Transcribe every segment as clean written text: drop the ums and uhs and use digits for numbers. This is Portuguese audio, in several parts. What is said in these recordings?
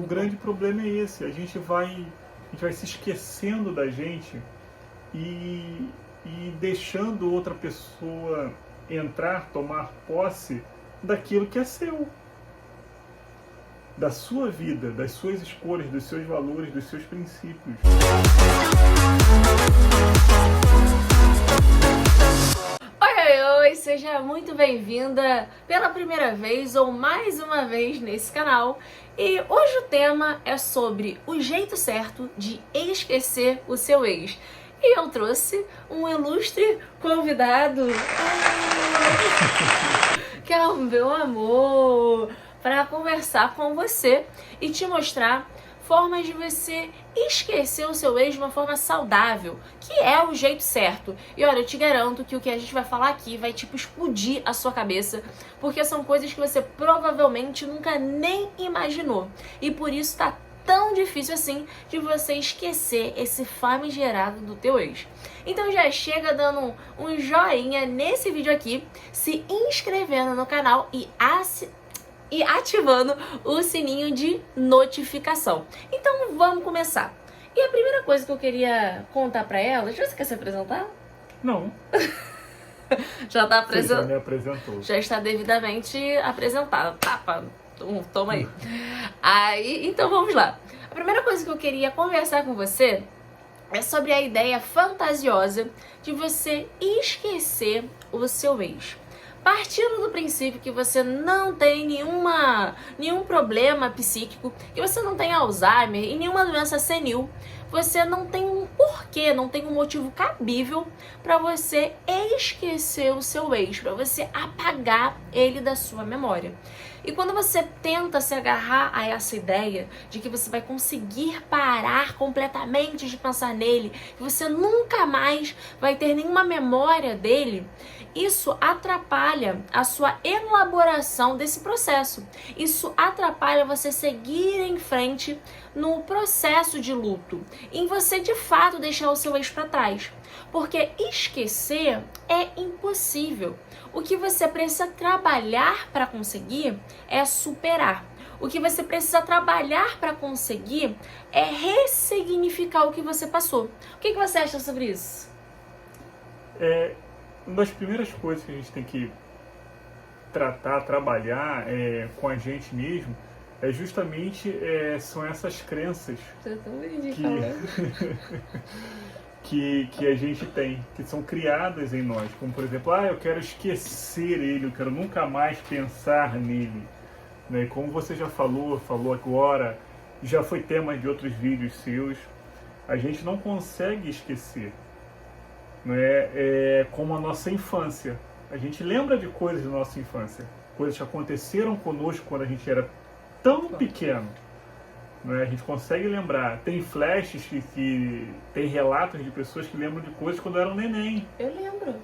O grande problema é esse, a gente vai se esquecendo da gente e deixando outra pessoa entrar, tomar posse daquilo que é seu, da sua vida, das suas escolhas, dos seus valores, dos seus princípios. Oi, seja muito bem-vinda pela primeira vez ou mais uma vez nesse canal. E hoje o tema é sobre o jeito certo de esquecer o seu ex. E eu trouxe um ilustre convidado, que é o meu amor, para conversar com você e te mostrar formas de você esquecer o seu ex de uma forma saudável, que é o jeito certo. E olha, eu te garanto que o que a gente vai falar aqui vai tipo explodir a sua cabeça, porque são coisas que você provavelmente nunca nem imaginou. E por isso tá tão difícil assim de você esquecer esse famigerado do teu ex. Então já chega dando um joinha nesse vídeo aqui, se inscrevendo no canal e ativando o sininho de notificação. Então vamos começar. E a primeira coisa que eu queria contar pra ela, você quer se apresentar? Não. Já tá Você já apresentado. me apresentou. Já está devidamente apresentado. Tapa, toma aí. Então vamos lá. A primeira coisa que eu queria conversar com você é sobre a ideia fantasiosa de você esquecer o seu ex. Partindo do princípio que você não tem nenhum problema psíquico, que você não tem Alzheimer e nenhuma doença senil, você não tem um porquê, não tem um motivo cabível para você esquecer o seu ex, para você apagar ele da sua memória. E quando você tenta se agarrar a essa ideia de que você vai conseguir parar completamente de pensar nele, que você nunca mais vai ter nenhuma memória dele, isso atrapalha a sua elaboração desse processo. Isso atrapalha você seguir em frente no processo de luto, em você de fato deixar o seu ex para trás. Porque esquecer é impossível. O que você precisa trabalhar para conseguir é superar. O que você precisa trabalhar para conseguir é ressignificar o que você passou. O que você acha sobre isso? Uma das primeiras coisas que a gente tem que trabalhar com a gente mesmo, é justamente são essas crenças Você tá tão bonitinho falando. que a gente tem, que são criadas em nós, como por exemplo, eu quero esquecer ele, eu quero nunca mais pensar nele, né? Como você já falou agora, já foi tema de outros vídeos seus, a gente não consegue esquecer, né? É como a nossa infância, a gente lembra de coisas da nossa infância, coisas que aconteceram conosco quando a gente era tão pequeno. A gente consegue lembrar, tem flashes que tem relatos de pessoas que lembram de coisas quando eram neném. Eu lembro.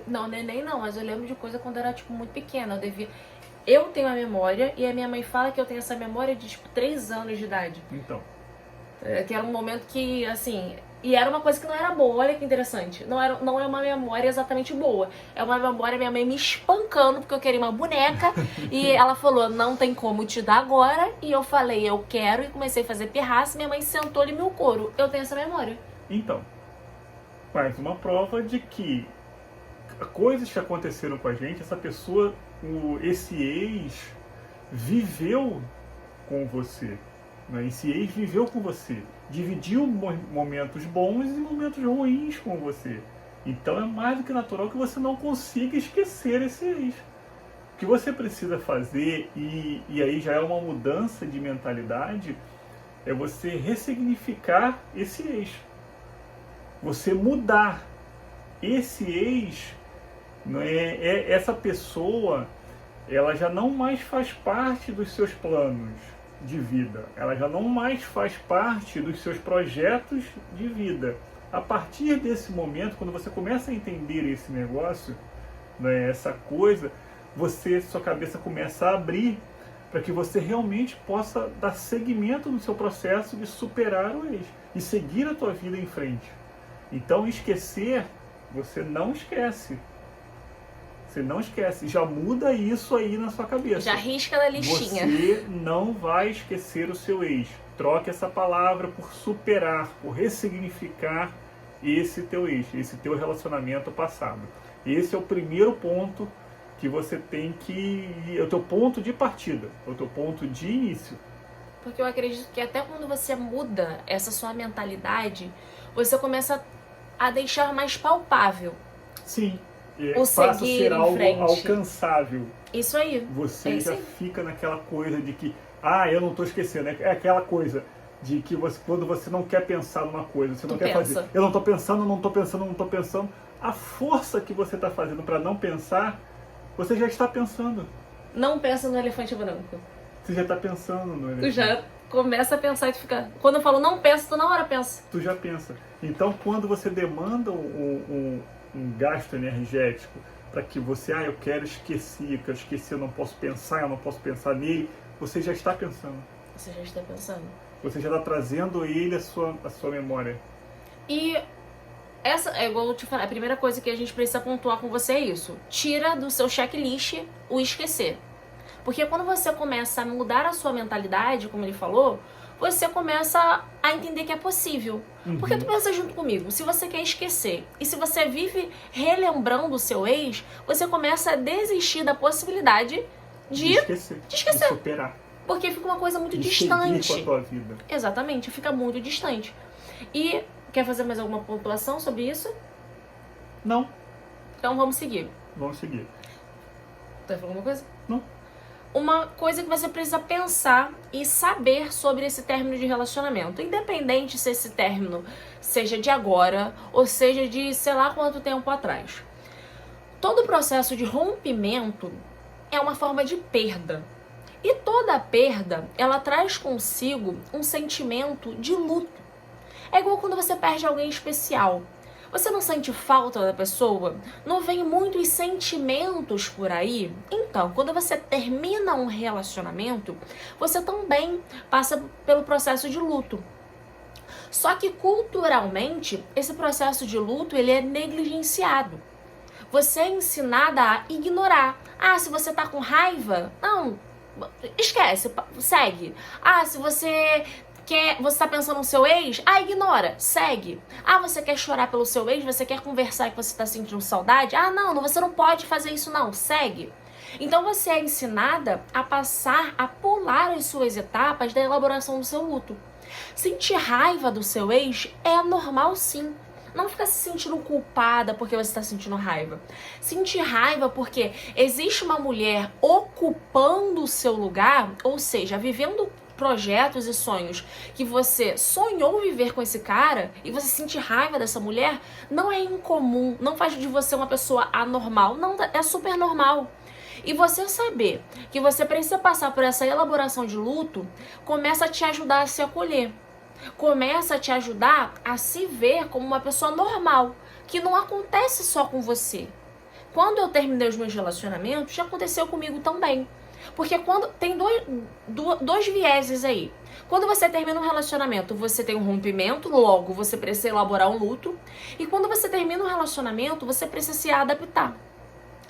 Não, neném não, mas eu lembro de coisa quando eu era tipo muito pequena. Eu tenho a memória e a minha mãe fala que eu tenho essa memória de tipo 3 anos de idade. Então. Que era um momento que, assim... E era uma coisa que não era boa, olha que interessante. Não é uma memória exatamente boa. É uma memória minha mãe me espancando porque eu queria uma boneca. E ela falou, não tem como te dar agora. E eu falei, eu quero. E comecei a fazer pirraça. Minha mãe sentou ali meu couro. Eu tenho essa memória. Então, mais uma prova de que coisas que aconteceram com a gente, essa pessoa, esse ex, viveu com você. Esse ex viveu com você, dividiu momentos bons e momentos ruins com você. Então é mais do que natural que você não consiga esquecer esse ex. O que você precisa fazer, e aí já é uma mudança de mentalidade, é você ressignificar esse ex. Você mudar esse ex, essa pessoa, ela já não mais faz parte dos seus planos de vida, ela já não mais faz parte dos seus projetos de vida. A partir desse momento, quando você começa a entender esse negócio, essa coisa, sua cabeça começa a abrir para que você realmente possa dar seguimento no seu processo de superar o ex e seguir a tua vida em frente. Então esquecer, você não esquece. Você não esquece. Já muda isso aí na sua cabeça. Já risca na listinha. Você não vai esquecer o seu ex. Troque essa palavra por superar, por ressignificar esse teu ex, esse teu relacionamento passado. Esse é o primeiro ponto que você tem que... É o teu ponto de partida, é o teu ponto de início. Porque eu acredito que até quando você muda essa sua mentalidade, você começa a deixar mais palpável. Sim. O Passa a seguir ser em algo frente. alcançável. Isso aí. Você já aí. fica naquela coisa de que, eu não estou esquecendo. É aquela coisa de que quando você não quer pensar numa coisa, você não quer fazer. Eu não estou pensando, não estou pensando, não estou pensando. A força que você está fazendo para não pensar, você já está pensando. Não pensa no elefante branco. Você já está pensando no elefante. Tu já começa a pensar e tu fica... Quando eu falo não pensa, tu na hora pensa. Tu já pensa. Então, quando você demanda um gasto energético para que você, eu quero esquecer, eu não posso pensar nele, você já está pensando. Você já está pensando. Você já está trazendo ele à sua memória. E essa, é igual eu te falei, a primeira coisa que a gente precisa pontuar com você é isso. Tira do seu checklist o esquecer. Porque quando você começa a mudar a sua mentalidade, como ele falou, você começa a entender que é possível. Porque tu pensa junto comigo, se você quer esquecer e se você vive relembrando o seu ex, você começa a desistir da possibilidade de esquecer. De superar. Porque fica uma coisa muito de distante. seguir com a tua vida. Exatamente, fica muito distante. E quer fazer mais alguma pontuação sobre isso? Não. Então vamos seguir. Vamos seguir. Tu vai falar alguma coisa? Não. Uma coisa que você precisa pensar e saber sobre esse término de relacionamento. Independente se esse término seja de agora ou seja de sei lá quanto tempo atrás. Todo processo de rompimento é uma forma de perda. E toda perda, ela traz consigo um sentimento de luto. É igual quando você perde alguém especial. Você não sente falta da pessoa? Não vem muitos sentimentos por aí? Então, quando você termina um relacionamento, você também passa pelo processo de luto. Só que culturalmente, esse processo de luto ele é negligenciado. Você é ensinada a ignorar. Se você tá com raiva, não, esquece, segue. Se você tá pensando no seu ex? Ignora, segue. Você quer chorar pelo seu ex? Você quer conversar que você tá sentindo saudade? Não, você não pode fazer isso não, segue. Então você é ensinada a pular as suas etapas da elaboração do seu luto. Sentir raiva do seu ex é normal sim. Não fica se sentindo culpada porque você está sentindo raiva. Sentir raiva porque existe uma mulher ocupando o seu lugar, ou seja, vivendo projetos e sonhos que você sonhou viver com esse cara e você sentir raiva dessa mulher, não é incomum, não faz de você uma pessoa anormal, não, é super normal. E você saber que você precisa passar por essa elaboração de luto, começa a te ajudar a se acolher. Começa a te ajudar a se ver como uma pessoa normal, que não acontece só com você. Quando eu terminei os meus relacionamentos, já aconteceu comigo também. Porque quando tem dois vieses aí. Quando você termina um relacionamento, você tem um rompimento, logo você precisa elaborar um luto. E quando você termina um relacionamento, você precisa se adaptar.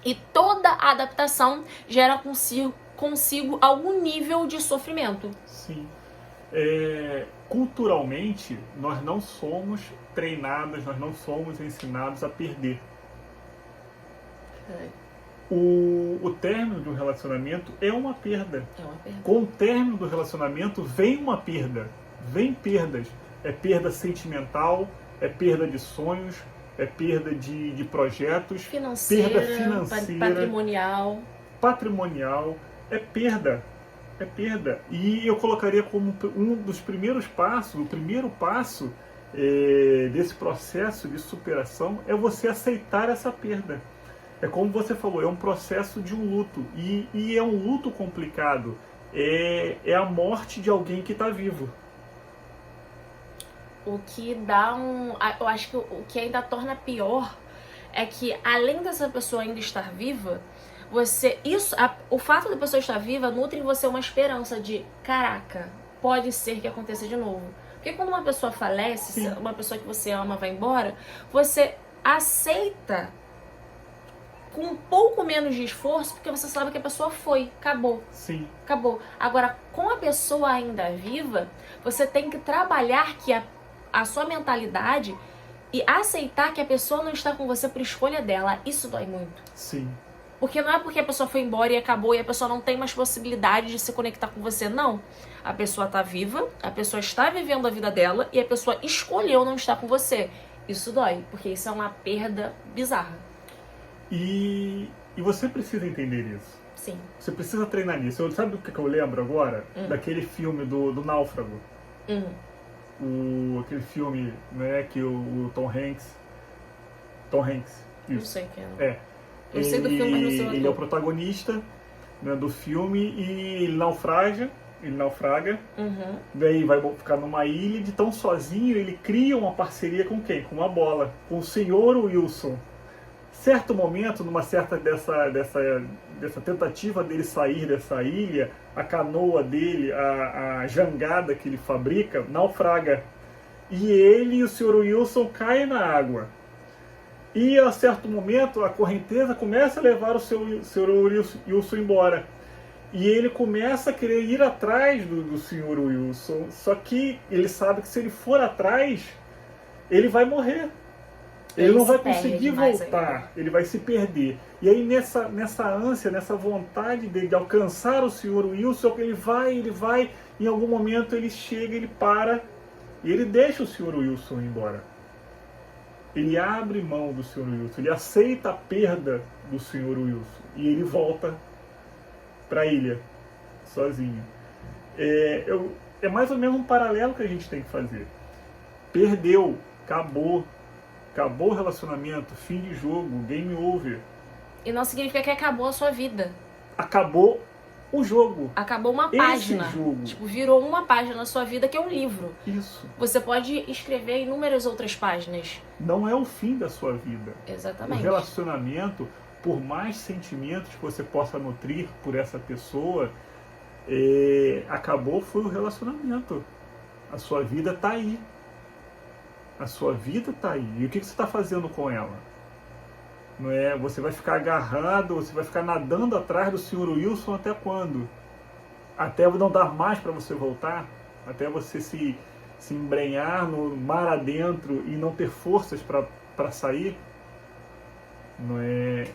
E toda adaptação gera consigo algum nível de sofrimento. Sim. Culturalmente, nós não somos treinados, nós não somos ensinados a perder. O término de um relacionamento é uma perda. Com o término do relacionamento vem uma perda. Vem perdas. É perda sentimental, é perda de sonhos, é perda de projetos, financeira, perda financeira, patrimonial, é perda. É perda. E eu colocaria como um dos primeiros passos, o primeiro passo desse processo de superação é você aceitar essa perda. É como você falou, é um processo de um luto. E é um luto complicado. É a morte de alguém que está vivo. O que dá eu acho que o que ainda torna pior é que, além dessa pessoa ainda estar viva, o fato da pessoa estar viva nutre em você uma esperança de, caraca, pode ser que aconteça de novo. Porque quando uma pessoa falece, Sim. Uma pessoa que você ama vai embora, você aceita com um pouco menos de esforço, porque você sabe que a pessoa foi, acabou. Sim. Acabou. Agora, com a pessoa ainda viva, você tem que trabalhar que a sua mentalidade e aceitar que a pessoa não está com você por escolha dela. Isso dói muito. Sim. Porque não é porque a pessoa foi embora e acabou e a pessoa não tem mais possibilidade de se conectar com você, não. A pessoa está viva, a pessoa está vivendo a vida dela e a pessoa escolheu não estar com você. Isso dói, porque isso é uma perda bizarra. E você precisa entender isso. Sim. Você precisa treinar nisso. Sabe o que eu lembro agora? Daquele filme do Náufrago. Aquele filme, né, que o Tom Hanks... Não Isso. sei quem é. Eu sei do filme, mas não sei o ator. Ele é o protagonista, né, do filme e ele naufraga. Daí vai ficar numa ilha, de tão sozinho ele cria uma parceria com quem? Com uma bola, com o Sr. Wilson. Certo momento, numa certa dessa tentativa dele sair dessa ilha, a canoa dele, a jangada que ele fabrica, naufraga. E ele e o Sr. Wilson caem na água. E a certo momento a correnteza começa a levar o Sr. Wilson embora. E ele começa a querer ir atrás do Sr. Wilson. Só que ele sabe que se ele for atrás, ele vai morrer. Ele não vai conseguir voltar, ele vai se perder. E aí nessa ânsia, nessa vontade dele de alcançar o Sr. Wilson, ele vai, em algum momento ele chega, ele para, e ele deixa o Sr. Wilson ir embora. Ele abre mão do Sr. Wilson, ele aceita a perda do Sr. Wilson, e ele volta para a ilha, sozinho. É mais ou menos um paralelo que a gente tem que fazer. Perdeu, acabou o relacionamento, fim de jogo, game over. E não significa que acabou a sua vida. Acabou o jogo. Acabou uma página. Esse jogo. Tipo, virou uma página na sua vida que é um livro. Isso. Você pode escrever inúmeras outras páginas. Não é o fim da sua vida. Exatamente. O relacionamento, por mais sentimentos que você possa nutrir por essa pessoa, acabou, foi o relacionamento. A sua vida está aí. A sua vida está aí. E o que você está fazendo com ela? Não é? Você vai ficar agarrado, você vai ficar nadando atrás do Sr. Wilson até quando? Até não dar mais para você voltar? Até você se embrenhar no mar adentro e não ter forças para sair? Não é?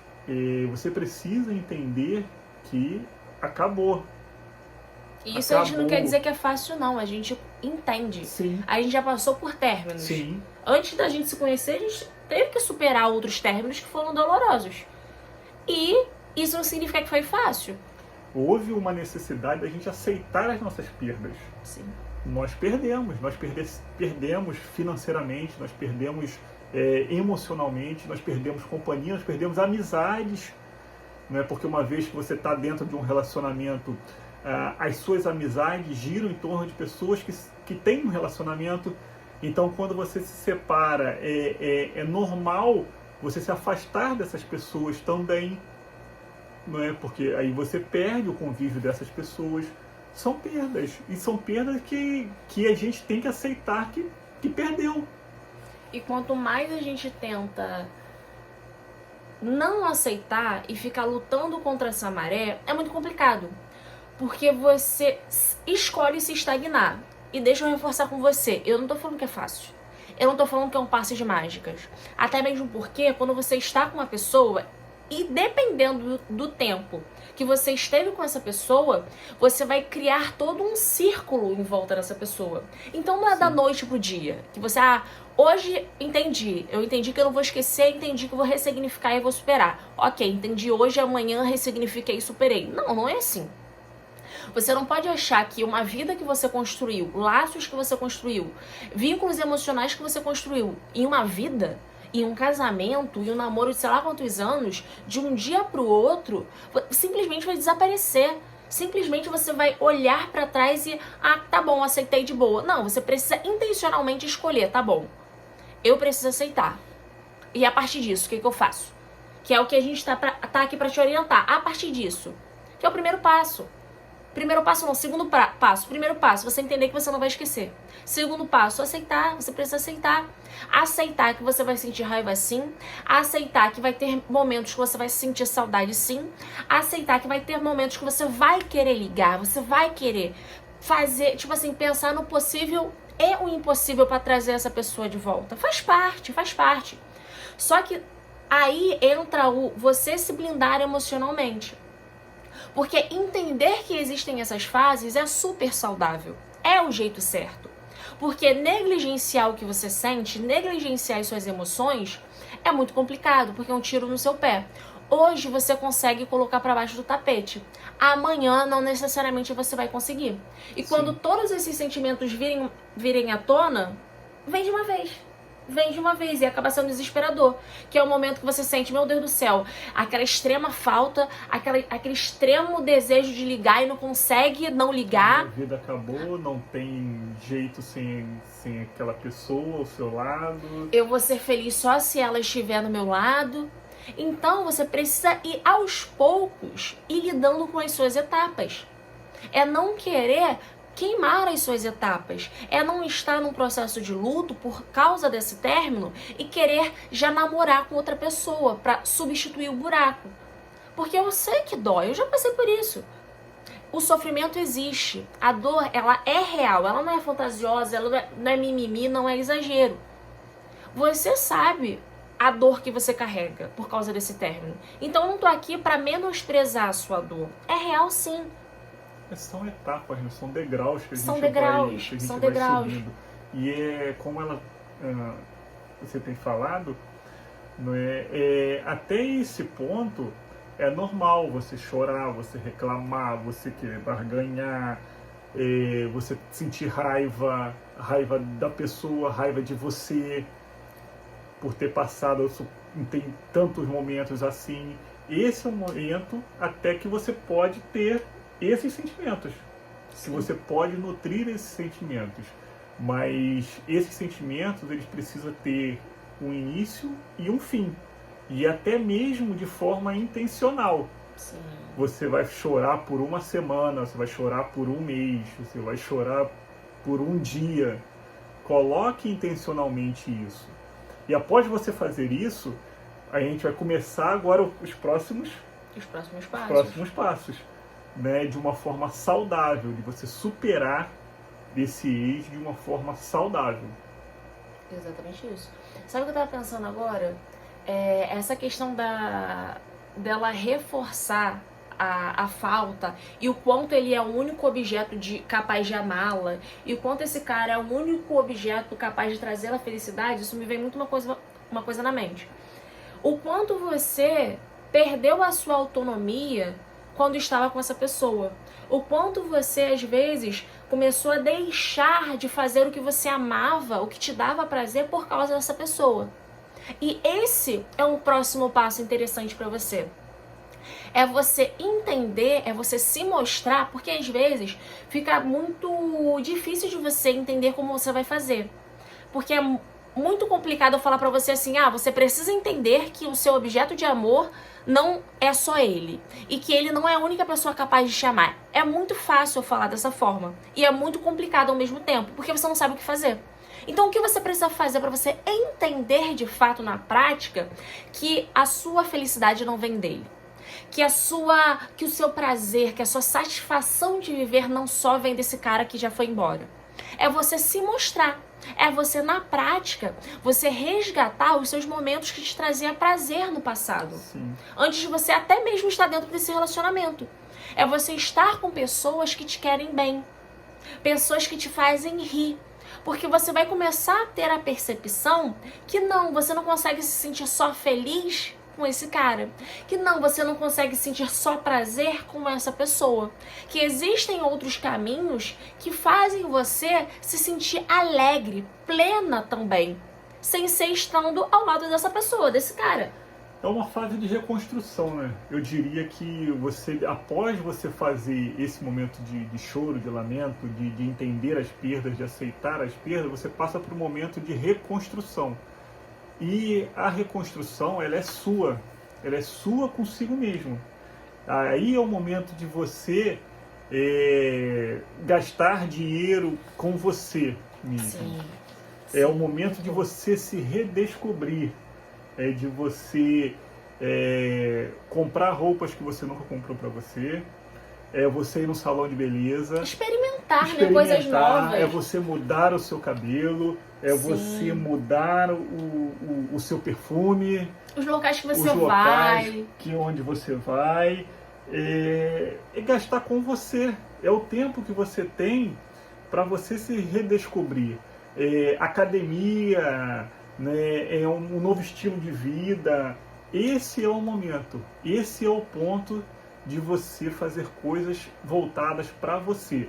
Você precisa entender que acabou. E isso a gente não quer dizer que é fácil, não. A gente entende. Sim. A gente já passou por términos. Sim. Antes da gente se conhecer, a gente teve que superar outros términos que foram dolorosos. E isso não significa que foi fácil. Houve uma necessidade da gente aceitar as nossas perdas. Sim. Nós perdemos financeiramente, nós perdemos emocionalmente, nós perdemos companhia, nós perdemos amizades. Não é? Porque uma vez que você está dentro de um relacionamento, as suas amizades giram em torno de pessoas que têm um relacionamento. Então, quando você se separa, é normal você se afastar dessas pessoas também, não é? Porque aí você perde o convívio dessas pessoas. São perdas, e são perdas que a gente tem que aceitar que perdeu. E quanto mais a gente tenta não aceitar e ficar lutando contra essa maré, é muito complicado. Porque você escolhe se estagnar. E deixa eu reforçar com você, eu não tô falando que é fácil. Eu não tô falando que é um passe de mágicas. Até mesmo porque quando você está com uma pessoa, e dependendo do tempo que você esteve com essa pessoa, você vai criar todo um círculo em volta dessa pessoa. Então não é da noite pro dia. Que você, hoje eu entendi que eu não vou esquecer, entendi que eu vou ressignificar e vou superar. Ok, entendi hoje, amanhã ressignifiquei e superei. Não, não é assim. Você não pode achar que uma vida que você construiu, laços que você construiu, vínculos emocionais que você construiu em uma vida, em um casamento, em um namoro de sei lá quantos anos, de um dia pro outro, simplesmente vai desaparecer. Simplesmente você vai olhar pra trás e, tá bom, aceitei de boa. Não, você precisa intencionalmente escolher, tá bom, eu preciso aceitar. E a partir disso, o que eu faço? Que é o que a gente tá aqui pra te orientar. A partir disso, que é o primeiro passo. Primeiro passo não, segundo passo. Primeiro passo, você entender que você não vai esquecer. Segundo passo, aceitar. Você precisa aceitar. Aceitar que você vai sentir raiva sim. Aceitar que vai ter momentos que você vai sentir saudade sim. Aceitar que vai ter momentos que você vai querer ligar. Você vai querer fazer, tipo assim, pensar no possível e o impossível para trazer essa pessoa de volta. Faz parte, faz parte. Só que aí entra o você se blindar emocionalmente. Porque entender que existem essas fases é super saudável. É o jeito certo. Porque negligenciar o que você sente, negligenciar as suas emoções, é muito complicado, porque é um tiro no seu pé. Hoje você consegue colocar para baixo do tapete. Amanhã não necessariamente você vai conseguir. E quando todos esses sentimentos virem à tona, vem de uma vez. Vem de uma vez e acaba sendo desesperador. Que é o momento que você sente, meu Deus do céu, aquela extrema falta, aquele extremo desejo de ligar e não consegue não ligar. A vida acabou, não tem jeito sem aquela pessoa ao seu lado. Eu vou ser feliz só se ela estiver no meu lado. Então você precisa ir aos poucos e lidando com as suas etapas. É não querer queimar as suas etapas. É não estar num processo de luto por causa desse término e querer já namorar com outra pessoa para substituir o buraco. Porque eu sei que dói, eu já passei por isso. O sofrimento existe. A dor, ela é real, ela não é fantasiosa, ela não é mimimi, não é exagero. Você sabe a dor que você carrega por causa desse término. Então eu não tô aqui para menosprezar a sua dor. É real sim. São etapas, né? São degraus que a gente São vai degraus. subindo. E é como você tem falado, não até esse ponto é normal você chorar, você reclamar, você querer barganhar, você sentir raiva da pessoa, raiva de você por ter passado tem tantos momentos assim. Esse é o momento até que você pode ter esses sentimentos. Que você pode nutrir esses sentimentos. Mas esses sentimentos, eles precisam ter um início e um fim. E até mesmo de forma intencional. Sim. Você vai chorar por uma semana, você vai chorar por um mês, você vai chorar por um dia. Coloque intencionalmente isso. E após você fazer isso, a gente vai começar agora os próximos passos. Né, de uma forma saudável, de você superar esse ex de uma forma saudável. Exatamente isso. Sabe o que eu tava pensando agora? Essa questão dela reforçar a falta e o quanto ele é o único objeto capaz de amá-la e o quanto esse cara é o único objeto capaz de trazer a felicidade, isso me vem muito uma coisa na mente. O quanto você perdeu a sua autonomia quando estava com essa pessoa. O quanto você, às vezes, começou a deixar de fazer o que você amava, o que te dava prazer por causa dessa pessoa. E esse é um próximo passo interessante para você. É você entender, é você se mostrar, porque às vezes fica muito difícil de você entender como você vai fazer. Porque é muito complicado eu falar pra você assim, você precisa entender que o seu objeto de amor não é só ele. E que ele não é a única pessoa capaz de te amar. É muito fácil eu falar dessa forma. E é muito complicado ao mesmo tempo, porque você não sabe o que fazer. Então o que você precisa fazer para você entender de fato na prática que a sua felicidade não vem dele. Que o seu prazer, que a sua satisfação de viver não só vem desse cara que já foi embora. É você se mostrar. É você, na prática, você resgatar os seus momentos que te traziam prazer no passado. Sim. Antes de você até mesmo estar dentro desse relacionamento. É você estar com pessoas que te querem bem. Pessoas que te fazem rir. Porque você vai começar a ter a percepção que você não consegue se sentir só feliz com esse cara. Que você não consegue sentir só prazer com essa pessoa. Que existem outros caminhos que fazem você se sentir alegre, plena também. Sem ser estando ao lado dessa pessoa, desse cara. É uma fase de reconstrução, né? Eu diria que após você fazer esse momento de choro, de lamento, de entender as perdas, de aceitar as perdas, você passa para um momento de reconstrução. E a reconstrução, ela é sua consigo mesmo. Aí é o momento de você gastar dinheiro com você mesmo. Sim. É o momento de você se redescobrir, de você comprar roupas que você nunca comprou para você, você ir no salão de beleza, experimentar, né, coisas novas, é você mudar o seu cabelo, você mudar o seu perfume, os locais que você vai, onde você vai, gastar com você, é o tempo que você tem para você se redescobrir. Academia, né, é um novo estilo de vida. Esse é o momento, esse é o ponto de você fazer coisas voltadas para você.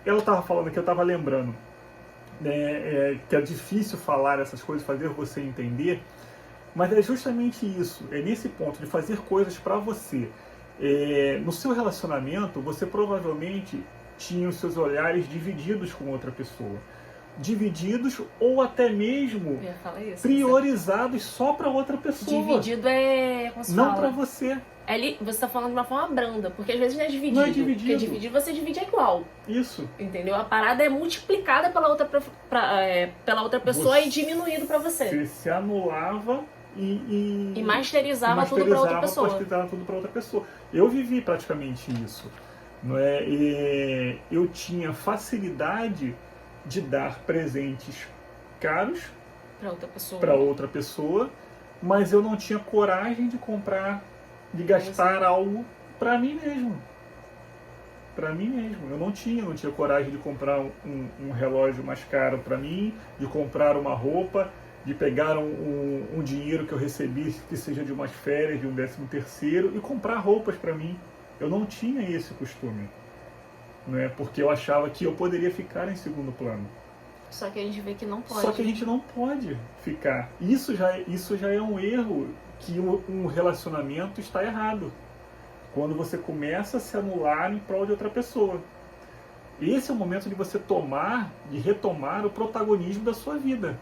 Ela estava falando aqui, eu estava lembrando, né, que é difícil falar essas coisas, fazer você entender, mas é justamente isso, é nesse ponto de fazer coisas para você. No seu relacionamento, você provavelmente tinha os seus olhares divididos com outra pessoa. Divididos ou até mesmo priorizados só para outra pessoa. Dividido é como se não fala? Para você. Você está falando de uma forma branda, porque às vezes não é dividido. Não é dividido. Porque dividir você divide igual. Isso. Entendeu? A parada é multiplicada pela outra pessoa e diminuído para você. Você se anulava e masterizava tudo para outra pessoa. Masterizava tudo para outra pessoa. Eu vivi praticamente isso. Não é? Eu tinha facilidade de dar presentes caros para outra pessoa, mas eu não tinha coragem de comprar, de gastar algo para mim mesmo. Para mim mesmo. Eu não tinha coragem de comprar um relógio mais caro para mim, de comprar uma roupa, de pegar um dinheiro que eu recebi, que seja de umas férias, de um 13º, e comprar roupas para mim. Eu não tinha esse costume, né? Porque eu achava que eu poderia ficar em segundo plano. Só que a gente vê que não pode. Só que a gente não pode ficar. Isso já é um erro, que um relacionamento está errado. Quando você começa a se anular em prol de outra pessoa. Esse é o momento de você retomar o protagonismo da sua vida.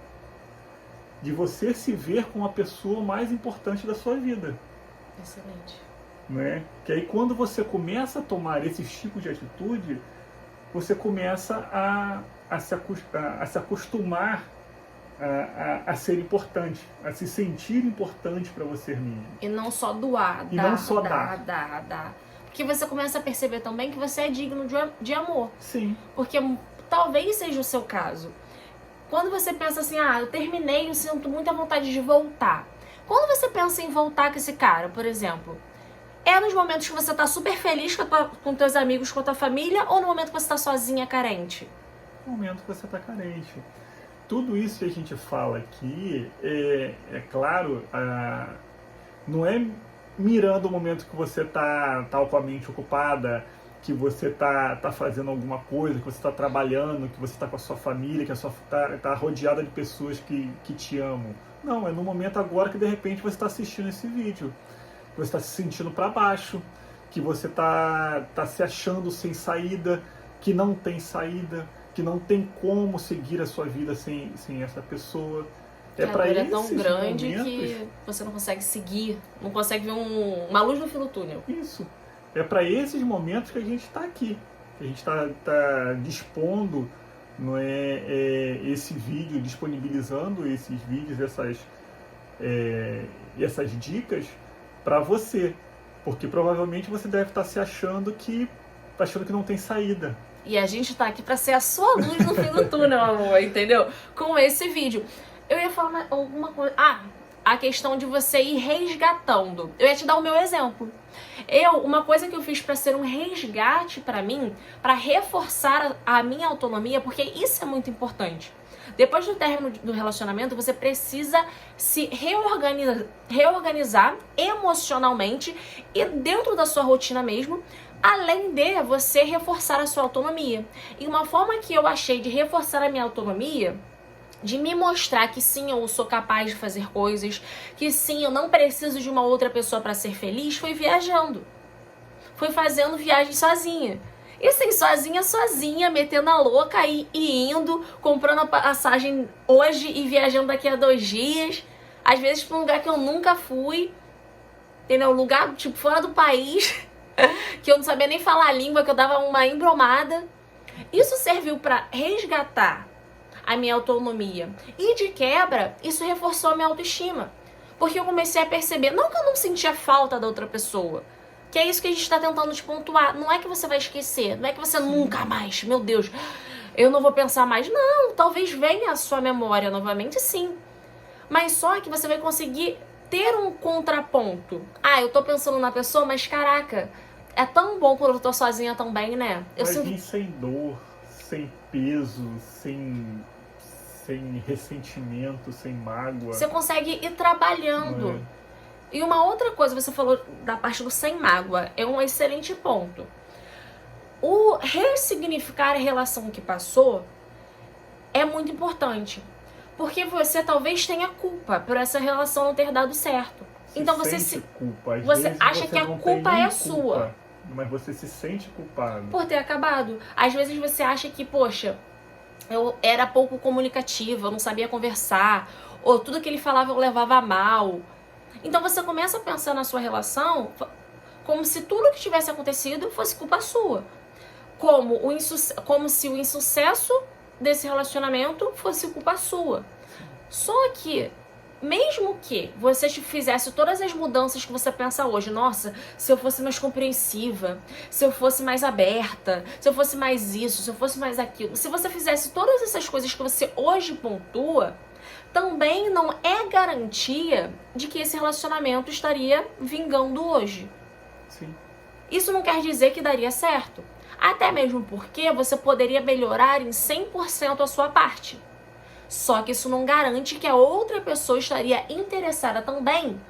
De você se ver como a pessoa mais importante da sua vida. Excelente. Né? Que aí quando você começa a tomar esses tipos de atitude, você começa a se acostumar a ser importante, a se sentir importante para você mesmo. E não só doar, dar. Porque você começa a perceber também que você é digno de amor. Sim. Porque talvez seja o seu caso. Quando você pensa assim, eu terminei, eu sinto muita vontade de voltar. Quando você pensa em voltar com esse cara, por exemplo, é nos momentos que você tá super feliz com teus amigos, com a tua família, ou no momento que você tá sozinha, carente? No momento que você tá carente. Tudo isso que a gente fala aqui, é claro, não é mirando o momento que você tá com a mente ocupada, que você tá fazendo alguma coisa, que você está trabalhando, que você está com a sua família, que tá rodeada de pessoas que te amam. Não, é no momento agora que de repente você está assistindo esse vídeo. Que você está se sentindo para baixo, que você tá se achando sem saída, que não tem saída, que não tem como seguir a sua vida sem essa pessoa. A dor é tão grande que você não consegue seguir, não consegue ver uma luz no fim do túnel. Isso. É para esses momentos que a gente está aqui, que a gente está dispondo, não esse vídeo, disponibilizando esses vídeos, essas dicas para você, porque provavelmente você deve estar se achando que não tem saída. E a gente tá aqui para ser a sua luz no fim do túnel, amor, entendeu? Com esse vídeo. Eu ia falar alguma coisa. A questão de você ir resgatando. Eu ia te dar o meu exemplo. Uma coisa que eu fiz para ser um resgate para mim, para reforçar a minha autonomia, porque isso é muito importante. Depois do término do relacionamento, você precisa se reorganizar emocionalmente e dentro da sua rotina mesmo, além de você reforçar a sua autonomia. E uma forma que eu achei de reforçar a minha autonomia, de me mostrar que sim, eu sou capaz de fazer coisas, que sim, eu não preciso de uma outra pessoa para ser feliz, foi viajando. Foi fazendo viagem sozinha. E assim, sozinha, metendo a louca e indo, comprando a passagem hoje e viajando daqui a 2 dias. Às vezes para um lugar que eu nunca fui, entendeu? Um lugar, tipo, fora do país. que eu não sabia nem falar a língua, que eu dava uma embromada. Isso serviu para resgatar a minha autonomia. E de quebra, isso reforçou a minha autoestima. Porque eu comecei a perceber, não que eu não sentia falta da outra pessoa, que é isso que a gente está tentando te pontuar. Não é que você vai esquecer, não é que você nunca mais, meu Deus, eu não vou pensar mais. Não, talvez venha a sua memória novamente, sim. Mas só que você vai conseguir ter um contraponto. Ah, eu tô pensando na pessoa, mas caraca, é tão bom quando eu tô sozinha também, né? Vai vir sem dor, sem peso, sem ressentimento, sem mágoa. Você consegue ir trabalhando. E uma outra coisa, você falou da parte do sem mágoa, é um excelente ponto. O ressignificar a relação que passou é muito importante. Porque você talvez tenha culpa por essa relação não ter dado certo. Então você culpa. Você acha que a culpa é sua. Mas você se sente culpado. Por ter acabado. Às vezes você acha que, poxa, eu era pouco comunicativa, eu não sabia conversar, ou tudo que ele falava eu levava a mal. Então você começa a pensar na sua relação como se tudo que tivesse acontecido fosse culpa sua. Como se o insucesso desse relacionamento fosse culpa sua. Só que, mesmo que você fizesse todas as mudanças que você pensa hoje, nossa, se eu fosse mais compreensiva, se eu fosse mais aberta, se eu fosse mais isso, se eu fosse mais aquilo, se você fizesse todas essas coisas que você hoje pontua, também não é garantia de que esse relacionamento estaria vingando hoje. Sim. Isso não quer dizer que daria certo. Até mesmo porque você poderia melhorar em 100% a sua parte. Só que isso não garante que a outra pessoa estaria interessada também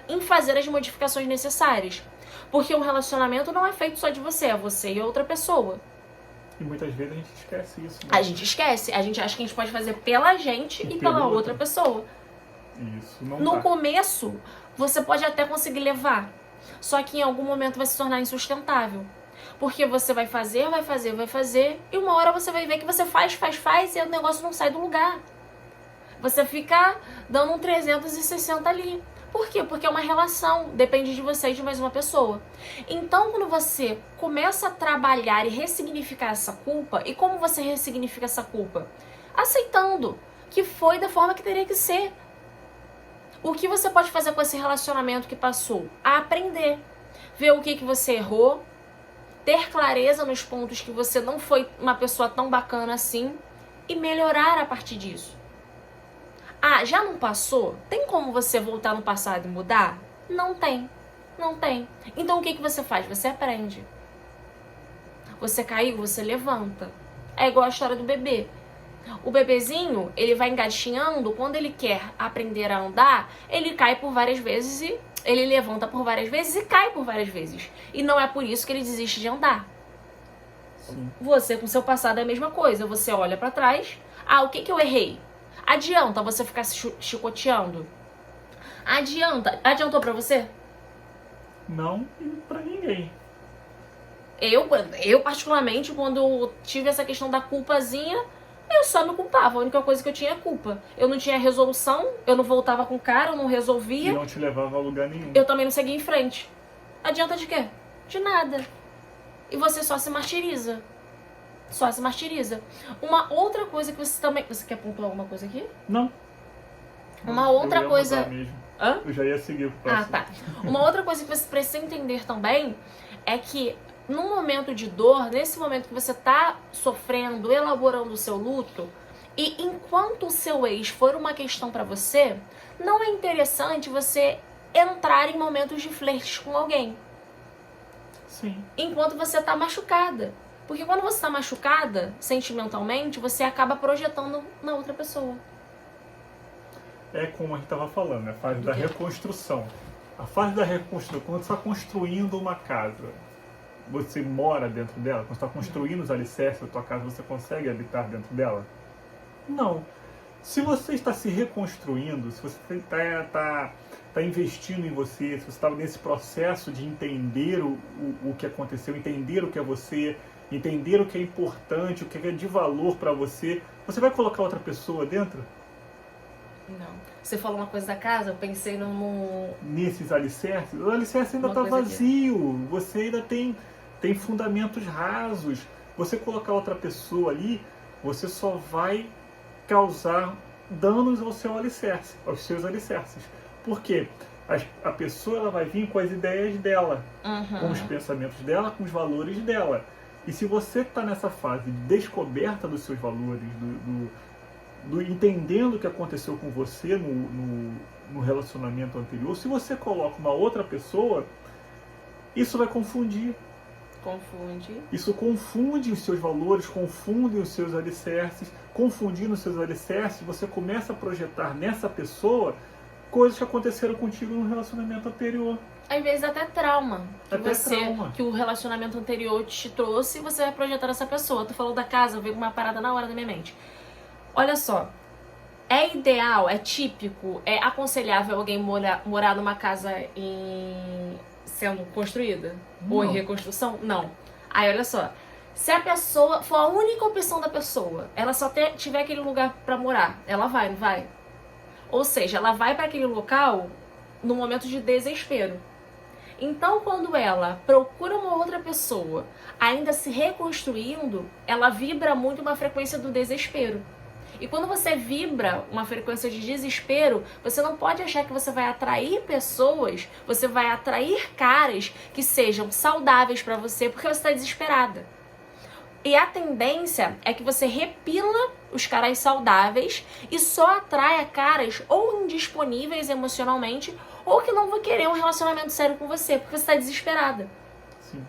em fazer as modificações necessárias. Porque um relacionamento não é feito só de você, é você e outra pessoa. E muitas vezes a gente esquece isso. Né? A gente esquece. A gente acha que a gente pode fazer pela gente e pela outra pessoa. Isso não No começo, você pode até conseguir levar. Só que em algum momento vai se tornar insustentável. Porque você vai fazer, e uma hora você vai ver que você faz, e o negócio não sai do lugar. Você fica dando um 360 ali. Por quê? Porque é uma relação, depende de você e de mais uma pessoa. Então, quando você começa a trabalhar e ressignificar essa culpa, e como você ressignifica essa culpa? Aceitando que foi da forma que teria que ser. O que você pode fazer com esse relacionamento que passou? Aprender. Ver o que você errou, ter clareza nos pontos que você não foi uma pessoa tão bacana assim e melhorar a partir disso. Ah, já não passou? Tem como você voltar no passado e mudar? Não tem. Não tem. Então o que você faz? Você aprende. Você caiu, você levanta. É igual a história do bebê. O bebezinho, ele vai engatinhando, quando ele quer aprender a andar, ele cai por várias vezes e ele levanta por várias vezes e cai por várias vezes. E não é por isso que ele desiste de andar. Sim. Você com seu passado é a mesma coisa. Você olha pra trás. Ah, o que eu errei? Adianta você ficar se chicoteando? Adiantou pra você? Não, e pra ninguém. Eu particularmente, quando eu tive essa questão da culpazinha, eu só me culpava. A única coisa que eu tinha é culpa. Eu não tinha resolução, eu não voltava com o cara, eu não resolvia. E não te levava a lugar nenhum. Eu também não seguia em frente. Adianta de quê? De nada. E você só se martiriza. Só se martiriza. Uma outra coisa que você também... Você quer pontuar alguma coisa aqui? Não. Uma outra coisa... Hã? Eu já ia seguir pro próximo. Ah, tá. Uma outra coisa que você precisa entender também é que num momento de dor, nesse momento que você tá sofrendo, elaborando o seu luto, e enquanto o seu ex for uma questão pra você, não é interessante você entrar em momentos de flerte com alguém. Sim. Enquanto você tá machucada. Porque quando você tá machucada, sentimentalmente, você acaba projetando na outra pessoa. É como a gente estava falando, a fase da reconstrução. A fase da reconstrução, quando você está construindo uma casa, você mora dentro dela? Quando você está construindo os alicerces da tua casa, você consegue habitar dentro dela? Não. Se você está se reconstruindo, se você está investindo em você, se você está nesse processo de entender o que aconteceu, entender o que é você, entender o que é importante, o que é de valor para você, você vai colocar outra pessoa dentro? Não. Você falou uma coisa da casa, eu pensei num... Nesses alicerces, o alicerce ainda está vazio. Você ainda tem fundamentos rasos. Você colocar outra pessoa ali, você só vai causar danos ao seu alicerce, aos seus alicerces. Por quê? A pessoa ela vai vir com as ideias dela, com os pensamentos dela, com os valores dela. E se você está nessa fase de descoberta dos seus valores, do entendendo o que aconteceu com você no relacionamento anterior, se você coloca uma outra pessoa, isso vai confundir. Isso confunde os seus valores, confunde os seus alicerces. Confundindo os seus alicerces, você começa a projetar nessa pessoa coisas que aconteceram contigo no relacionamento anterior. Às vezes até trauma. Que o relacionamento anterior te trouxe e você vai projetar essa pessoa. Tu falou da casa, veio uma parada na hora da minha mente. Olha só, é ideal, é típico, é aconselhável alguém morar numa casa sendo construída? Não. Ou em reconstrução? Não. Aí olha só, se a pessoa for a única opção da pessoa, ela só tiver aquele lugar pra morar, ela vai, não vai? Ou seja, ela vai para aquele local no momento de desespero. Então, quando ela procura uma outra pessoa, ainda se reconstruindo, ela vibra muito uma frequência do desespero. E quando você vibra uma frequência de desespero, você não pode achar que você vai atrair pessoas, você vai atrair caras que sejam saudáveis para você, porque você está desesperada. E a tendência é que você repila os caras saudáveis e só atraia caras ou indisponíveis emocionalmente ou que não vão querer um relacionamento sério com você, porque você está desesperada. Sim.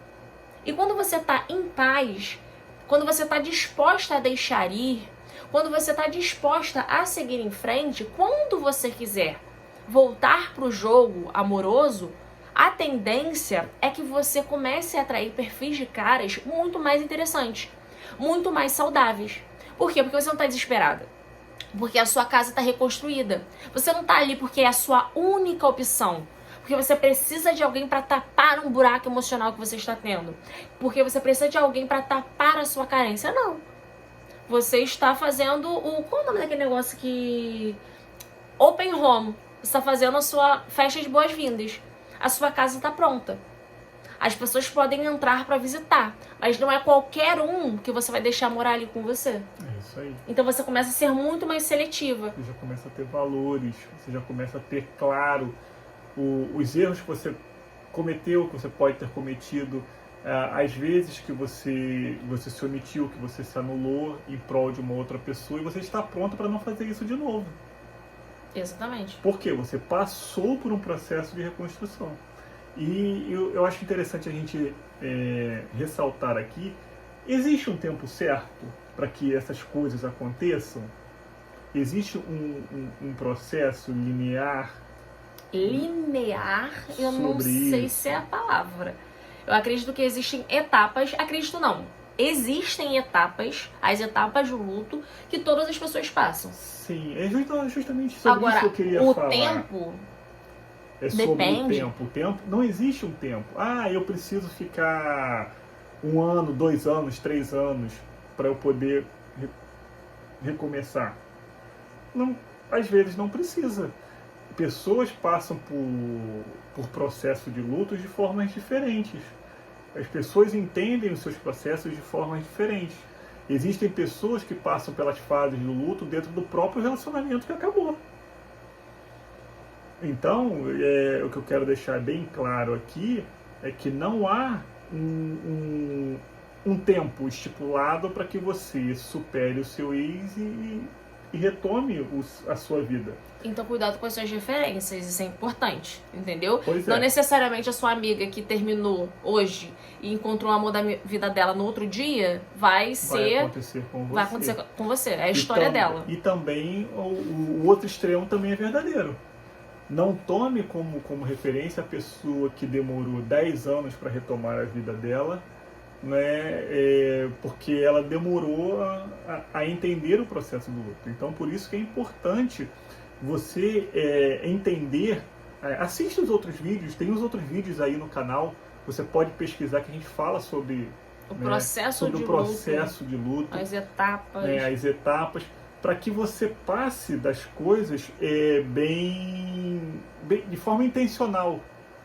E quando você está em paz, quando você está disposta a deixar ir, quando você está disposta a seguir em frente, quando você quiser voltar para o jogo amoroso, a tendência é que você comece a atrair perfis de caras muito mais interessantes, muito mais saudáveis. Por quê? Porque você não está desesperada. Porque a sua casa está reconstruída. Você não está ali porque é a sua única opção. Porque você precisa de alguém para tapar um buraco emocional que você está tendo. Porque você precisa de alguém para tapar a sua carência. Não. Você está fazendo qual é o nome daquele negócio que... Open Home. Você está fazendo a sua festa de boas-vindas. A sua casa está pronta. As pessoas podem entrar para visitar, mas não é qualquer um que você vai deixar morar ali com você. É isso aí. Então você começa a ser muito mais seletiva. Você já começa a ter valores, você já começa a ter claro os erros que você cometeu, que você pode ter cometido, as vezes que você se omitiu, que você se anulou em prol de uma outra pessoa, e você está pronto para não fazer isso de novo. Exatamente. Porque você passou por um processo de reconstrução. E eu acho interessante a gente ressaltar aqui, existe um tempo certo para que essas coisas aconteçam? Existe um processo linear? Linear, eu não sei se é a palavra. Eu acredito que existem etapas, acredito não, existem etapas, as etapas do luto, que todas as pessoas passam. Sim, é justamente sobre Agora, isso que eu queria falar. O tempo... É sobre depende. o tempo. Não existe um tempo. Eu preciso ficar 1 ano, 2 anos, 3 anos para eu poder recomeçar. Não, às vezes não precisa. Pessoas passam por processo de luto de formas diferentes. As pessoas entendem os seus processos de formas diferentes. Existem pessoas que passam pelas fases do luto dentro do próprio relacionamento que acabou. Então, o que eu quero deixar bem claro aqui é que não há um tempo estipulado para que você supere o seu ex e retome a sua vida. Então, cuidado com as suas referências, isso é importante, entendeu? Pois é. Não necessariamente a sua amiga que terminou hoje e encontrou o amor da vida dela no outro dia vai acontecer com você. Vai acontecer com você, é a história dela. E também o outro extremo também é verdadeiro. Não tome como referência a pessoa que demorou 10 anos para retomar a vida dela, né, porque ela demorou a entender o processo do luto. Então, por isso que é importante você entender. Assiste os outros vídeos, tem os outros vídeos aí no canal, você pode pesquisar que a gente fala sobre o processo de luto, as etapas. As etapas. para que você passe das coisas de forma intencional,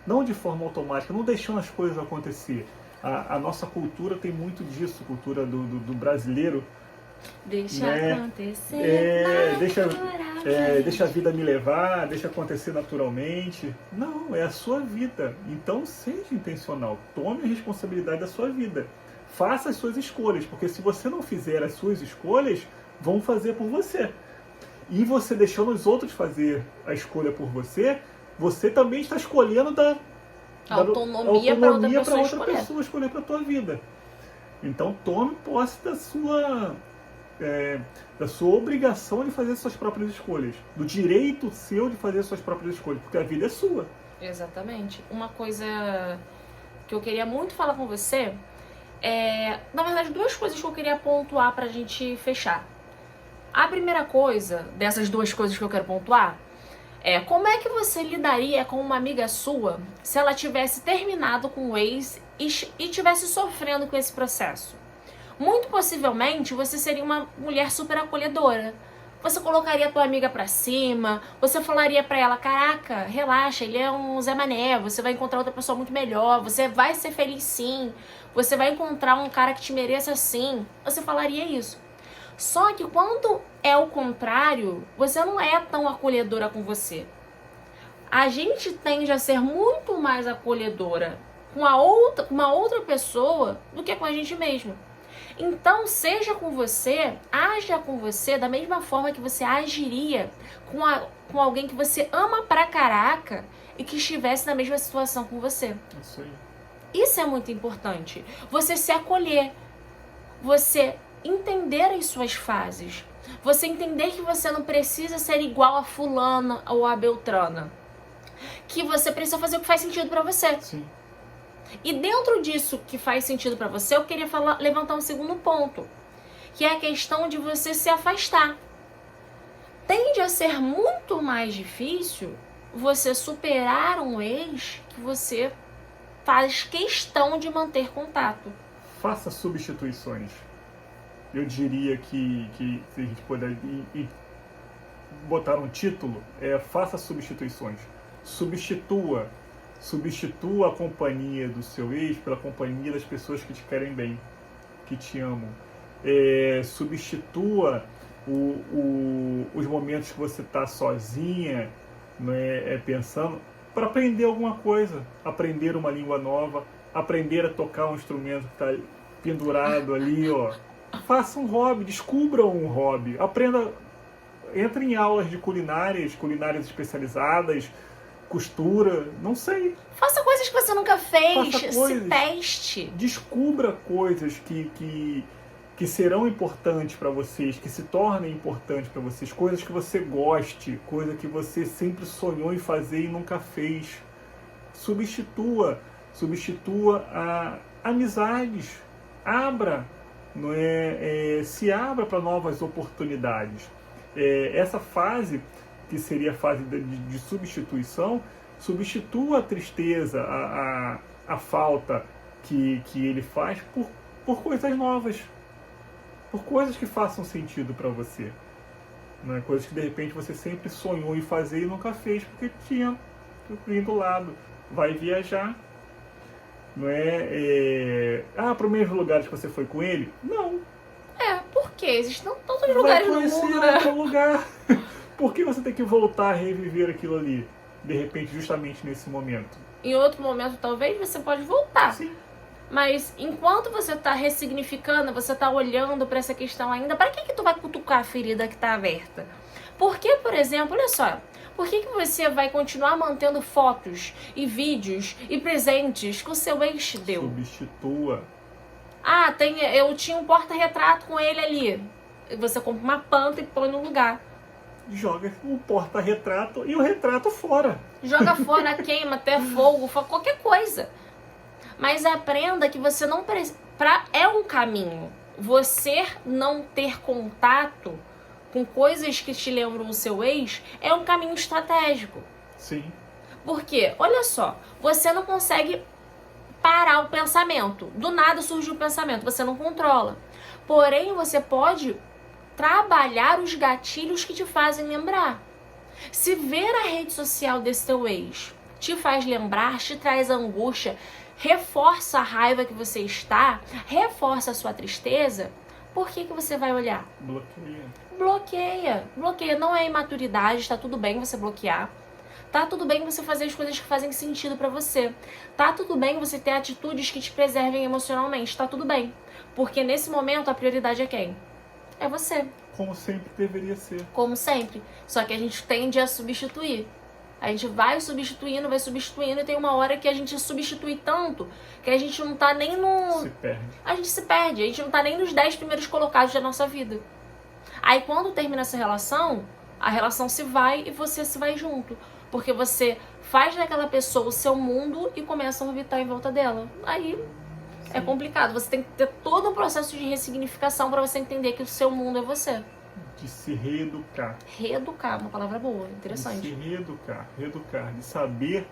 não de forma automática, não deixando as coisas acontecer. A nossa cultura tem muito disso, cultura do brasileiro. Deixa acontecer. Deixa a vida me levar, deixa acontecer naturalmente. Não, é a sua vida. Então seja intencional. Tome a responsabilidade da sua vida. Faça as suas escolhas, porque se você não fizer as suas escolhas, vão fazer por você. E você deixando os outros fazer a escolha por você, você também está escolhendo autonomia para outra pessoa escolher para a tua vida. Então tome posse da sua obrigação de fazer suas próprias escolhas, do direito seu de fazer suas próprias escolhas, porque a vida é sua. Exatamente. Uma coisa que eu queria muito falar com você na verdade, duas coisas que eu queria pontuar pra gente fechar. A primeira coisa, dessas duas coisas que eu quero pontuar, como é que você lidaria com uma amiga sua se ela tivesse terminado com o ex e tivesse sofrendo com esse processo? Muito possivelmente, você seria uma mulher super acolhedora. Você colocaria a tua amiga pra cima, você falaria pra ela, caraca, relaxa, ele é um Zé Mané, você vai encontrar outra pessoa muito melhor, você vai ser feliz sim, você vai encontrar um cara que te mereça sim. Você falaria isso. Só que quando é o contrário, você não é tão acolhedora com você. A gente tende a ser muito mais acolhedora com uma outra pessoa do que com a gente mesma. Então, seja com você, haja com você da mesma forma que você agiria com alguém que você ama pra caraca e que estivesse na mesma situação com você. Isso aí. Isso é muito importante. Você se acolher, você entender as suas fases, você entender que você não precisa ser igual a fulana ou a beltrana, que você precisa fazer o que faz sentido pra você. Sim. E dentro disso que faz sentido pra você, eu queria levantar um segundo ponto, que é a questão de você se afastar. Tende a ser muito mais difícil você superar um ex que você faz questão de manter contato. Faça substituições. Eu diria que se a gente puder botar um título, faça substituições. Substitua a companhia do seu ex pela companhia das pessoas que te querem bem, que te amam. Substitua os momentos que você está sozinha, pensando, para aprender alguma coisa, aprender uma língua nova, aprender a tocar um instrumento que está pendurado ali, ó. Faça um hobby, descubra um hobby, aprenda, entre em aulas de culinárias especializadas, costura, não sei. Faça coisas que você nunca fez, se teste. Descubra coisas que serão importantes para vocês, que se tornem importantes para vocês, coisas que você goste, coisa que você sempre sonhou em fazer e nunca fez. Substitua amizades, se abra para novas oportunidades. Essa fase, que seria a fase de substituição, substitua a tristeza, a falta que ele faz por coisas novas, por coisas que façam sentido para você, coisas que de repente você sempre sonhou em fazer e nunca fez porque tinha do lado. Vai viajar, para os mesmos lugares que você foi com ele? Não. Por quê? Existem tantos lugares no mundo, né? Outro lugar. Por que você tem que voltar a reviver aquilo ali? De repente, justamente nesse momento. Em outro momento, talvez, você pode voltar. Sim. Mas enquanto você tá ressignificando, você tá olhando pra essa questão ainda, pra que tu vai cutucar a ferida que tá aberta? Porque, por exemplo, olha só, por que você vai continuar mantendo fotos e vídeos e presentes que o seu ex deu? Substitua. Eu tinha um porta-retrato com ele ali. Você compra uma panta e põe no lugar. Joga o porta-retrato e o retrato fora. Joga fora, queima, até fogo, qualquer coisa. Mas aprenda que você não precisa... É um caminho. Você não ter contato com coisas que te lembram o seu ex é um caminho estratégico. Sim. Porque, olha só, você não consegue parar o pensamento. Do nada surge o pensamento, você não controla. Porém, você pode trabalhar os gatilhos que te fazem lembrar. Se ver a rede social desse teu ex te faz lembrar, te traz angústia, reforça a raiva que você está, reforça a sua tristeza, por que você vai olhar? Bloqueia. Não é imaturidade, tá tudo bem você bloquear. Tá tudo bem você fazer as coisas que fazem sentido pra você. Tá tudo bem você ter atitudes que te preservem emocionalmente. Tá tudo bem. Porque nesse momento a prioridade é quem? É você. Como sempre deveria ser. Como sempre. Só que a gente tende a substituir. A gente vai substituindo e tem uma hora que a gente substitui tanto que a gente não tá nem no... Se perde. A gente se perde. A gente não tá nem nos 10 primeiros colocados da nossa vida. Aí quando termina essa relação, a relação se vai e você se vai junto. Porque você faz daquela pessoa o seu mundo e começa a orbitar em volta dela. Aí é complicado. Você tem que ter todo um processo de ressignificação para você entender que o seu mundo é você. De se reeducar. Reeducar, uma palavra boa, interessante. De se reeducar. De saber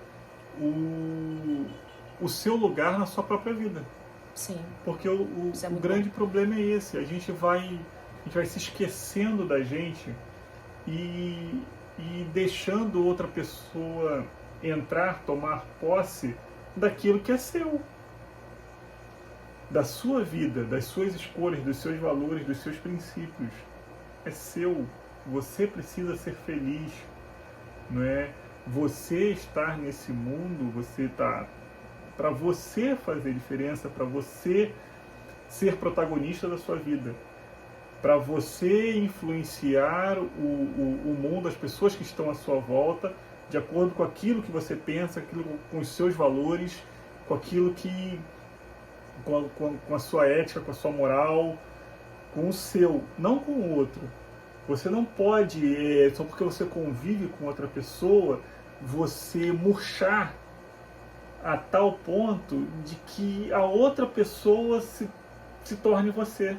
o seu lugar na sua própria vida. Sim. Porque o grande problema é esse. A gente vai se esquecendo da gente e deixando outra pessoa entrar, tomar posse daquilo que é seu. Da sua vida, das suas escolhas, dos seus valores, dos seus princípios. É seu. Você precisa ser feliz. Não é? Você estar nesse mundo, você tá para você fazer diferença, para você ser protagonista da sua vida. Para você influenciar o mundo, as pessoas que estão à sua volta, de acordo com aquilo que você pensa, com os seus valores, com aquilo que... com a sua ética, com a sua moral, com o seu, não com o outro. Você não pode, só porque você convive com outra pessoa, você murchar a tal ponto de que a outra pessoa se torne você.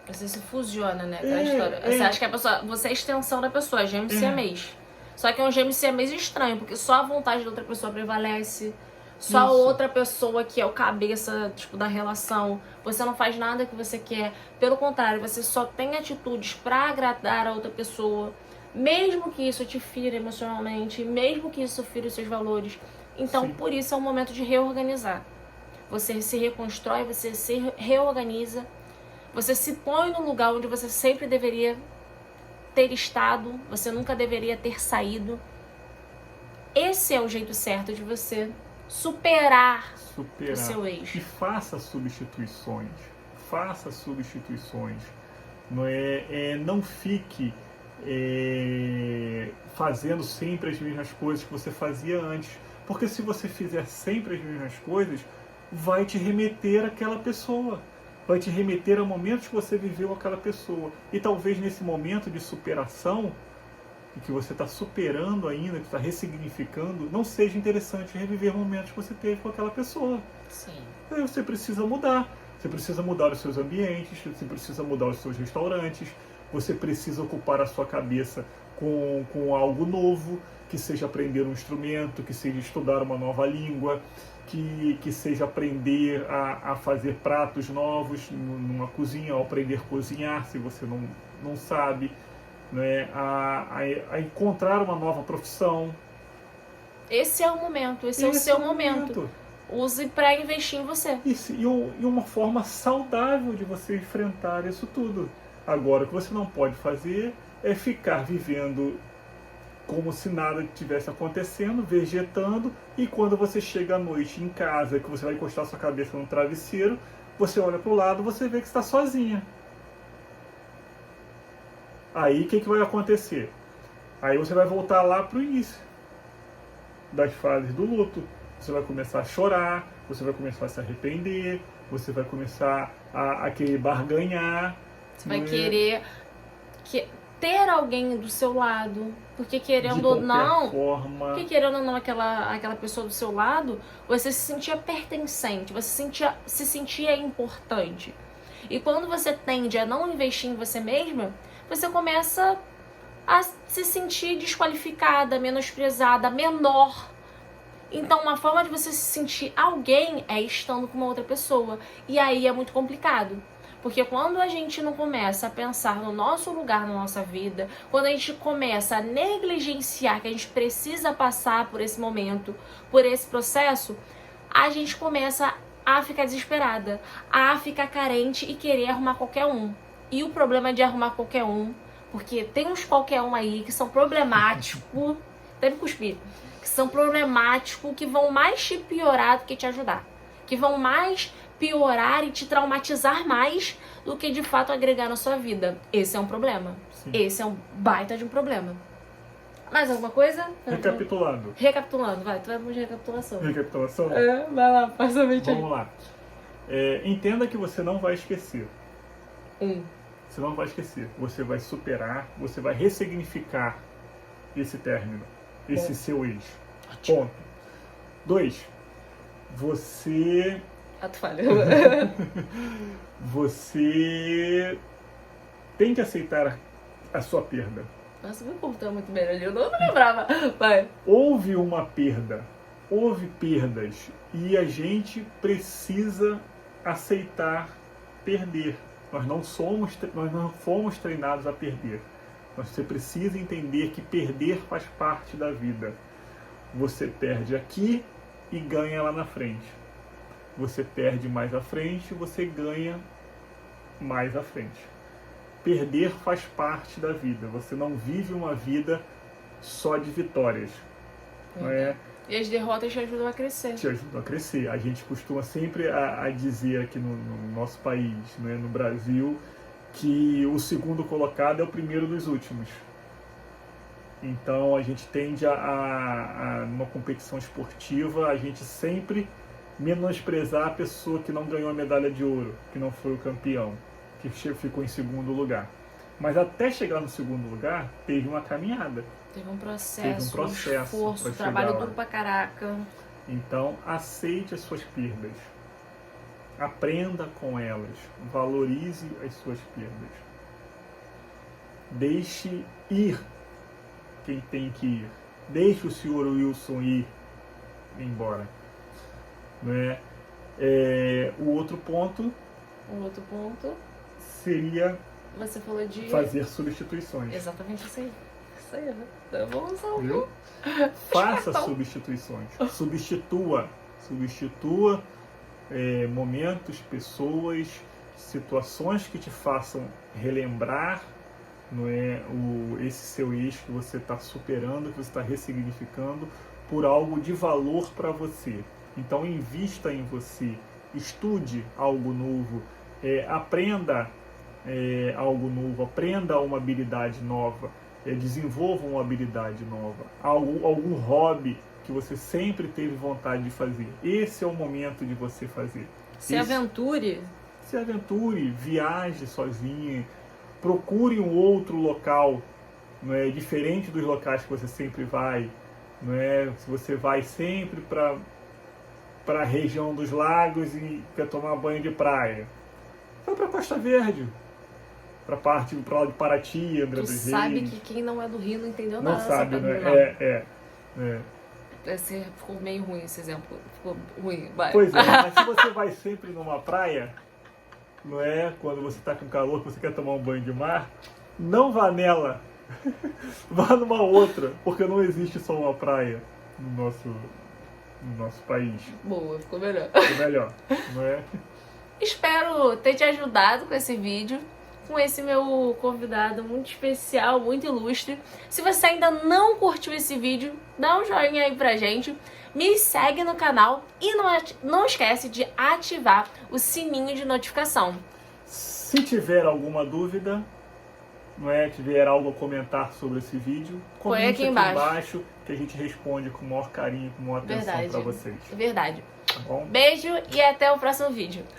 Você se fusiona, né? Aquela história. Você acha que a pessoa... Você é a extensão da pessoa, gêmeo siamês. Só que é um gêmeo siamês estranho, porque só a vontade da outra pessoa prevalece. Só a outra pessoa que é o cabeça, tipo, da relação. Você não faz nada que você quer. Pelo contrário, você só tem atitudes pra agradar a outra pessoa. Mesmo que isso te fira emocionalmente, mesmo que isso fira os seus valores. Então, por isso é um momento de reorganizar. Você se reconstrói, você se reorganiza. Você se põe no lugar onde você sempre deveria ter estado, você nunca deveria ter saído. Esse é o jeito certo de você superar o seu ex. E faça substituições. Não fique fazendo sempre as mesmas coisas que você fazia antes. Porque se você fizer sempre as mesmas coisas, vai te remeter àquela pessoa. Vai te remeter a momentos que você viveu aquela pessoa. E talvez nesse momento de superação, que você está superando ainda, que está ressignificando, não seja interessante reviver momentos que você teve com aquela pessoa. Sim. Aí você precisa mudar. Você precisa mudar os seus ambientes, você precisa mudar os seus restaurantes, você precisa ocupar a sua cabeça com algo novo, que seja aprender um instrumento, que seja estudar uma nova língua, que seja aprender a fazer pratos novos numa cozinha, ou aprender a cozinhar se você não sabe, né? A encontrar uma nova profissão. Esse é o momento, esse é o seu momento. Use para investir em você. E uma forma saudável de você enfrentar isso tudo. Agora, o que você não pode fazer é ficar vivendo como se nada estivesse acontecendo, vegetando, e quando você chega à noite em casa, que você vai encostar sua cabeça no travesseiro, você olha para o lado, você vê que está sozinha. Aí o que vai acontecer? Aí você vai voltar lá para o início das fases do luto. Você vai começar a chorar, você vai começar a se arrepender, você vai começar a querer barganhar. Você vai querer ter alguém do seu lado, porque querendo ou não, aquela pessoa do seu lado, você se sentia pertencente, você se sentia importante. E quando você tende a não investir em você mesma, você começa a se sentir desqualificada, menosprezada, menor. Então, uma forma de você se sentir alguém é estando com uma outra pessoa. E aí é muito complicado. Porque quando a gente não começa a pensar no nosso lugar na nossa vida, quando a gente começa a negligenciar que a gente precisa passar por esse momento, por esse processo, a gente começa a ficar desesperada, a ficar carente e querer arrumar qualquer um. E o problema de arrumar qualquer um, porque tem uns qualquer um aí que são problemáticos, deve cuspir, que são problemáticos, que vão mais te piorar do que te ajudar. Que vão mais piorar e te traumatizar mais do que de fato agregar na sua vida. Esse é um problema. Sim. Esse é um baita de um problema. Mais alguma coisa? Recapitulando, vai, tu vai de recapitulação. Recapitulação? Vai lá, faz a mente aí. Vamos lá. Entenda que você não vai esquecer. Você não vai esquecer. Você vai superar, você vai ressignificar esse término, esse seu ex. Ponto. 2. Você tem que aceitar a sua perda. Nossa, me cortou muito bem ali, eu não lembrava. Vai. Houve uma perda, houve perdas e a gente precisa aceitar perder. Nós não fomos treinados a perder. Você precisa entender que perder faz parte da vida. Você perde aqui e ganha lá na frente. Você perde mais à frente, você ganha mais à frente. Perder faz parte da vida. Você não vive uma vida só de vitórias. Não é? E as derrotas te ajudam a crescer. Te ajudam a crescer. A gente costuma sempre a dizer aqui no nosso país, né, no Brasil, que o segundo colocado é o primeiro dos últimos. Então a gente tende numa competição esportiva, a gente sempre menosprezar a pessoa que não ganhou a medalha de ouro, que não foi o campeão, que ficou em segundo lugar. Mas até chegar no segundo lugar, teve uma caminhada. Teve um processo, um esforço, trabalho duro pra caraca. Então, aceite as suas perdas. Aprenda com elas. Valorize as suas perdas. Deixe ir quem tem que ir. Deixe o Sr. Wilson ir embora. Né? O outro ponto seria você falou de fazer substituições. Exatamente isso aí. Isso aí, né? Então, vamos usar o viu? Faça substituições. Substitua momentos, pessoas, situações que te façam relembrar, não é, esse seu ex que você está superando, que você está ressignificando por algo de valor para você. Então invista em você, estude algo novo, aprenda algo novo, aprenda uma habilidade nova, desenvolva uma habilidade nova, algum hobby que você sempre teve vontade de fazer. Esse é o momento de você fazer. Se aventure, viaje sozinho, procure um outro local, não é, diferente dos locais que você sempre vai. Não é? Se você vai sempre para a região dos lagos e quer tomar banho de praia, vai para Costa Verde, para lá de Paraty, Angra dos Reis. Tu sabe que quem não é do Rio não entendeu nada. Não sabe, né? Esse ficou meio ruim esse exemplo. Ficou ruim. Vai. Pois é, mas se você vai sempre numa praia, não é? Quando você está com calor, que você quer tomar um banho de mar, não vá nela. Vá numa outra, porque não existe só uma praia no nosso país. Boa, ficou melhor. Ficou melhor, não é? Espero ter te ajudado com esse vídeo, com esse meu convidado muito especial, muito ilustre. Se você ainda não curtiu esse vídeo, dá um joinha aí pra gente, me segue no canal e não esquece de ativar o sininho de notificação. Se tiver alguma dúvida, não é, tiver algo a comentar sobre esse vídeo, comente aqui embaixo que a gente responde com o maior carinho, com a maior atenção para vocês. Verdade. Tá bom? Beijo e até o próximo vídeo.